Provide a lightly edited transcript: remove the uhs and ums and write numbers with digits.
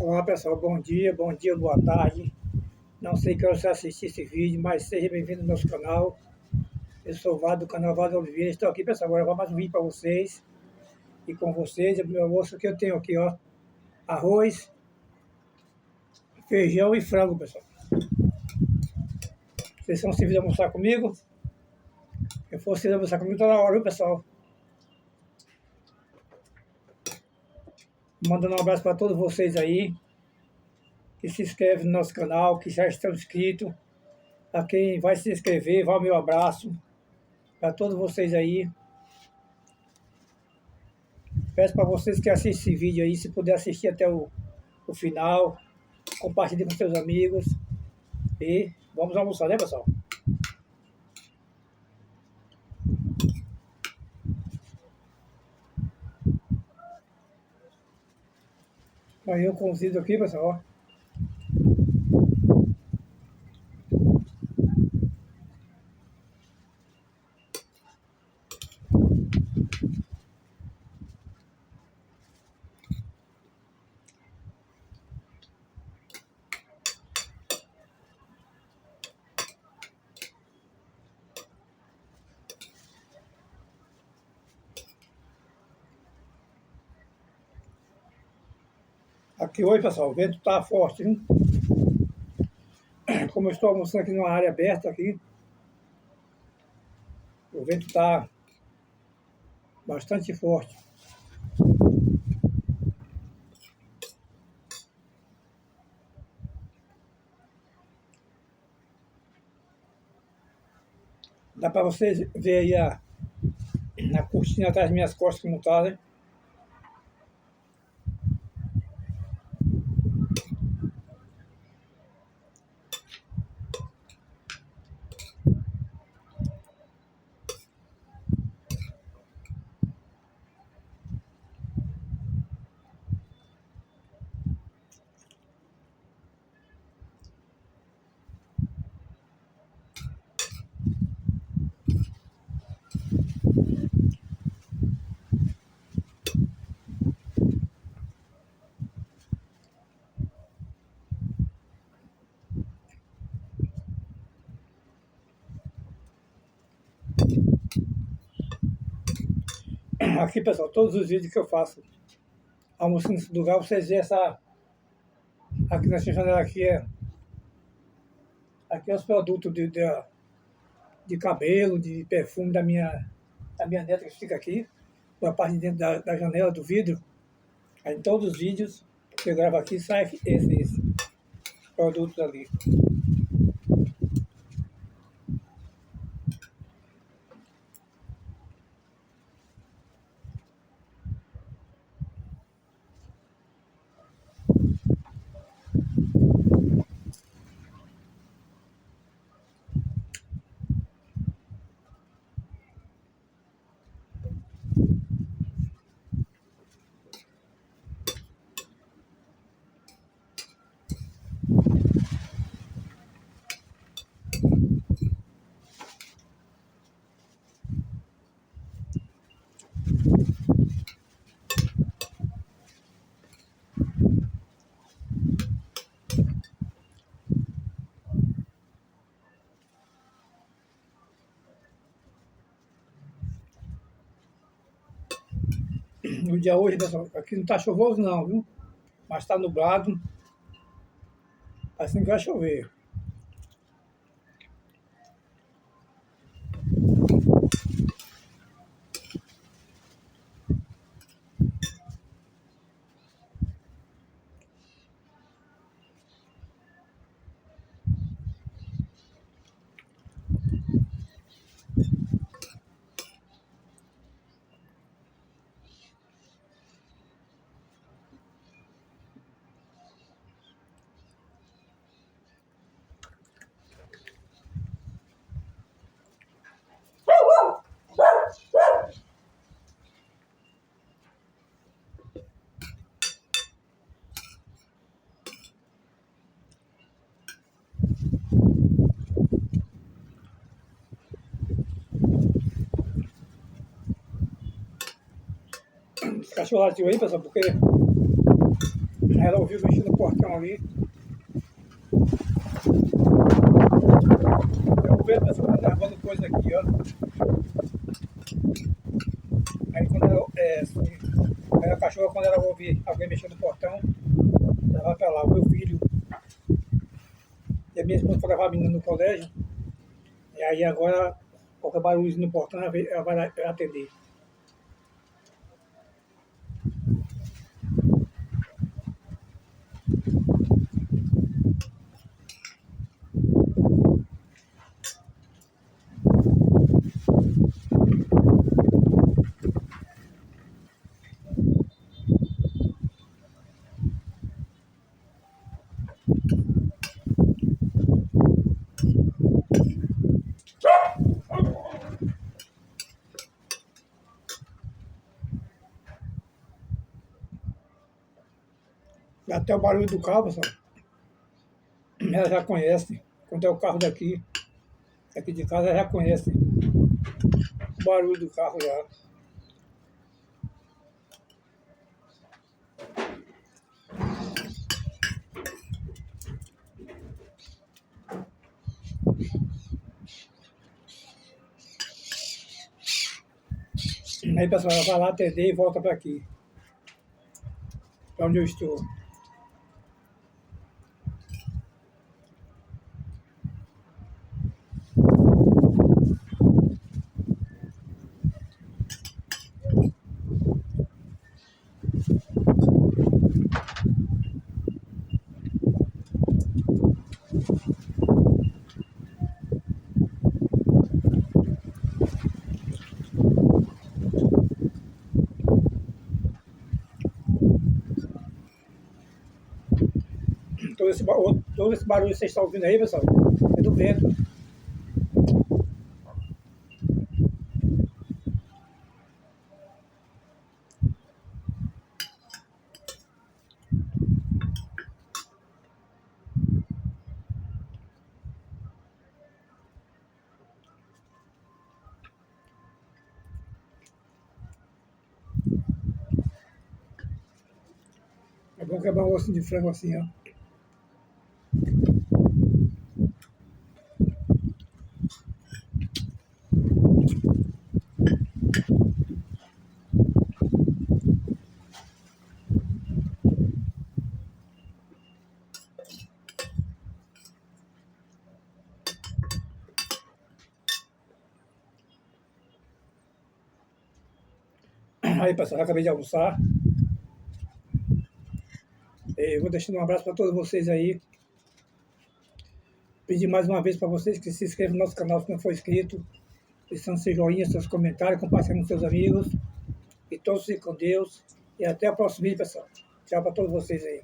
Olá pessoal, bom dia, boa tarde. Não sei que hora você assistir esse vídeo, mas seja bem-vindo ao nosso canal. Eu sou o Vado do canal Vado Oliveira. Estou aqui, pessoal, agora vou mais um vídeo para vocês. E com vocês, o meu almoço que eu tenho aqui, ó. Arroz, feijão e frango, pessoal. Vocês são se vir almoçar comigo? Se for se almoçar comigo, tá na hora, viu, pessoal? Mandando um abraço para todos vocês aí, que se inscrevem no nosso canal, que já estão inscritos. A quem vai se inscrever, vai o meu abraço para todos vocês aí. Peço para vocês que assistem esse vídeo aí, se puder assistir até o final, compartilhe com seus amigos e vamos almoçar, né, pessoal? Aí eu cozido aqui, pessoal, ó. Aqui hoje, pessoal, o vento está forte, hein? Como eu estou almoçando aqui numa área aberta aqui, o vento está bastante forte. Dá para vocês verem aí na cortina atrás das minhas costas como está, né? Aqui, pessoal, todos os vídeos que eu faço almoçando nesse lugar, vocês veem essa... Aqui nessa janela aqui aqui é os produtos de cabelo, de perfume da minha neta que fica aqui, na parte de dentro da janela do vidro. Aí, em todos os vídeos que eu gravo aqui, sai esses produtos ali. No dia hoje, pessoal, aqui não está chuvoso não, viu? Mas está nublado. Assim que vai chover. Cachorro latiu aí, pessoal, porque Ela ouviu mexer no portão ali. Eu vejo a pessoa gravando coisa aqui, ó. Aí quando ela, aí a cachorra, quando ela ouve alguém mexendo no portão, ela vai pra lá, o meu filho. E a minha esposa foi levar a menina no colégio. E aí agora, qualquer barulho no portão, ela vai lá atender. E até o barulho do carro, pessoal, ela já conhece. Quando é o carro daqui de casa, ela já conhece o barulho do carro já. Aí, pessoal, ela vai lá atender e volta para aqui, para onde eu estou. Todo esse barulho que vocês estão ouvindo aí, pessoal, é do vento. É bom quebrar um osso de frango assim, ó. Aí, pessoal, acabei de almoçar. Eu vou deixando um abraço para todos vocês aí. Pedir mais uma vez para vocês que se inscrevam no nosso canal se não for inscrito. Deixando seu joinha, seus comentários, compartilhando com seus amigos. E todos fiquem com Deus. E até o próximo vídeo, pessoal. Tchau para todos vocês aí.